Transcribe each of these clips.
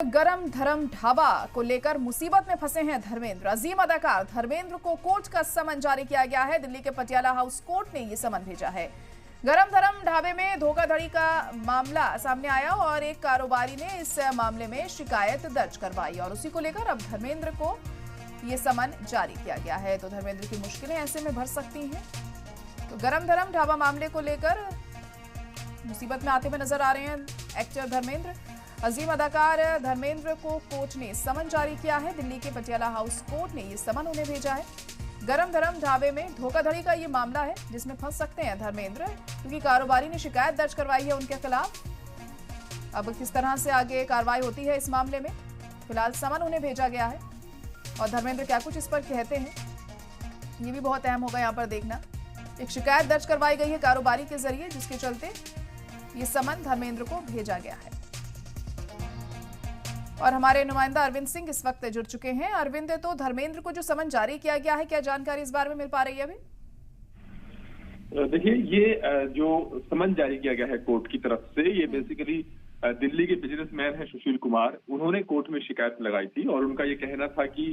गरम धरम ढाबा को लेकर मुसीबत में फंसे हैं धर्मेंद्र। अजीम अदाकार धर्मेंद्र को कोर्ट का समन जारी किया गया है। दिल्ली के पटियाला हाउस कोर्ट ने ये समन भेजा है। गरम धरम ढाबे में धोखाधड़ी का मामला सामने आया और एक कारोबारी ने इस मामले में शिकायत दर्ज करवाई और उसी को लेकर अब धर्मेंद्र को ये समन जारी किया गया है। तो धर्मेंद्र की मुश्किलें ऐसे में बढ़ सकती हैं। तो गरम धरम ढाबा मामले को लेकर मुसीबत में आते हुए नजर आ रहे हैं एक्टर धर्मेंद्र। अजीम अदाकार धर्मेंद्र को कोर्ट ने समन जारी किया है। दिल्ली के पटियाला हाउस कोर्ट ने ये समन उन्हें भेजा है। गरम धरम ढाबे में धोखाधड़ी का ये मामला है जिसमें फंस सकते हैं धर्मेंद्र, क्योंकि कारोबारी ने शिकायत दर्ज करवाई है उनके खिलाफ। अब किस तरह से आगे कार्रवाई होती है इस मामले में, फिलहाल समन उन्हें भेजा गया है और धर्मेंद्र क्या कुछ इस पर कहते हैं ये भी बहुत अहम होगा यहाँ पर देखना। एक शिकायत दर्ज करवाई गई है कारोबारी के जरिए, जिसके चलते ये समन धर्मेंद्र को भेजा गया है। और हमारे नुमाइंदा अरविंद सिंह इस वक्त जुड़ चुके हैं। अरविंद, तो धर्मेंद्र को जो समन जारी किया गया है, क्या जानकारी इस बारे में मिल पा रही है अभी? देखिए, ये जो समन जारी किया गया है कोर्ट की तरफ से, ये बेसिकली दिल्ली के बिजनेसमैन हैं सुशील कुमार। उन्होंने कोर्ट में शिकायत लगाई थी और उनका ये कहना था कि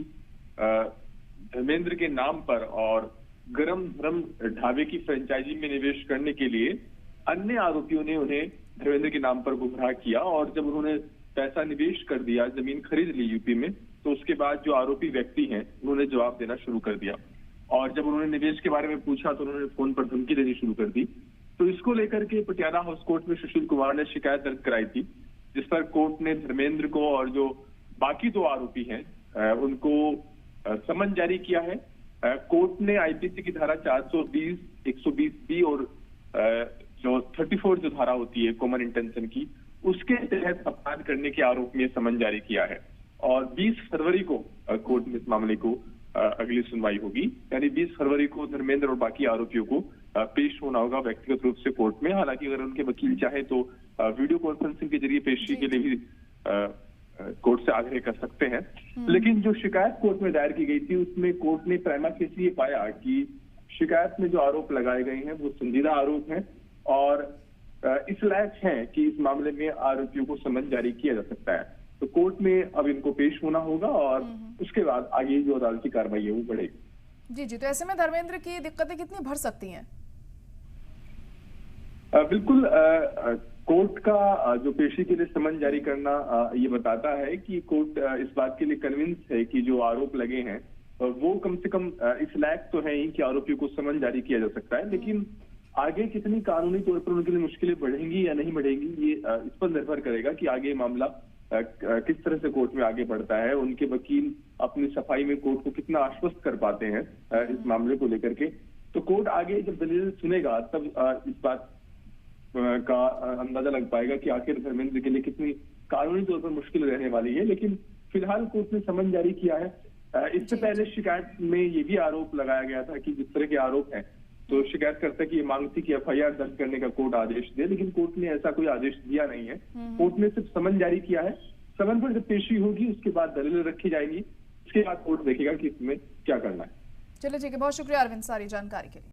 धर्मेंद्र के नाम पर और गरम धरम ढाबे की फ्रेंचाइजी में निवेश करने के लिए अन्य आरोपियों ने उन्हें धर्मेंद्र के नाम पर गुमराह किया और जब उन्होंने पैसा निवेश कर दिया, जमीन खरीद ली यूपी में, तो उसके बाद जो आरोपी व्यक्ति हैं उन्होंने जवाब देना शुरू कर दिया और जब उन्होंने निवेश के बारे में पूछा तो उन्होंने फोन पर धमकी देनी शुरू कर दी। तो इसको लेकर के पटियाला हाउस कोर्ट में सुशील कुमार ने शिकायत दर्ज कराई थी, जिस पर कोर्ट ने धर्मेंद्र को और जो बाकी दो आरोपी हैं उनको समन जारी किया है। कोर्ट ने आईपीसी की धारा 420, 120B और जो 34 जो धारा होती है कॉमन इंटेंशन की, उसके तहत अपराध करने के आरोप में समन जारी किया है और 20 फरवरी को कोर्ट में इस मामले को अगली सुनवाई होगी। यानी 20 फरवरी को धर्मेंद्र और बाकी आरोपियों को पेश होना होगा व्यक्तिगत रूप से कोर्ट में। हालांकि अगर उनके वकील चाहे तो वीडियो कॉन्फ्रेंसिंग के जरिए पेशी के लिए भी कोर्ट से आग्रह कर सकते हैं। लेकिन जो शिकायत कोर्ट में दायर की गई थी उसमें कोर्ट ने प्राइमा फेसी ये पाया कि शिकायत में जो आरोप लगाए गए हैं वो संजीदा आरोप हैं और इस लायक है कि इस मामले में आरोपियों को समन जारी किया जा सकता है। तो कोर्ट में अब इनको पेश होना होगा और उसके बाद आगे जो अदालती कार्रवाई है वो बढ़ेगी। जी, तो ऐसे में धर्मेंद्र की दिक्कतें कितनी बढ़ सकती हैं? बिल्कुल, कोर्ट का जो पेशी के लिए समन जारी करना ये बताता है कि कोर्ट इस बात के लिए कन्विंस है कि जो आरोप लगे हैं वो कम से कम इस लायक तो है ही कि आरोपियों को समन जारी किया जा सकता है। लेकिन आगे कितनी कानूनी तौर पर उनके लिए मुश्किलें बढ़ेंगी या नहीं बढ़ेंगी, ये इस पर निर्भर करेगा कि आगे मामला किस तरह से कोर्ट में आगे बढ़ता है। उनके वकील अपनी सफाई में कोर्ट को कितना आश्वस्त कर पाते हैं इस मामले को लेकर के। तो कोर्ट आगे जब दलील सुनेगा तब इस बात का अंदाजा लग पाएगा कि आखिर धर्मेंद्र के लिए कितनी कानूनी तौर पर मुश्किल रहने वाली है। लेकिन फिलहाल कोर्ट ने समन जारी किया है। इससे पहले शिकायत में ये भी आरोप लगाया गया था कि जिस तरह के आरोप हैं तो शिकायतकर्ता की मांग थी कि एफआईआर दर्ज करने का कोर्ट आदेश दे, लेकिन कोर्ट ने ऐसा कोई आदेश दिया नहीं है। कोर्ट ने सिर्फ समन जारी किया है। समन पर जब पेशी होगी उसके बाद दलीलें रखी जाएंगी, उसके बाद कोर्ट देखेगा कि इसमें क्या करना है। चलिए ठीक है, बहुत शुक्रिया अरविंद सारी जानकारी के लिए।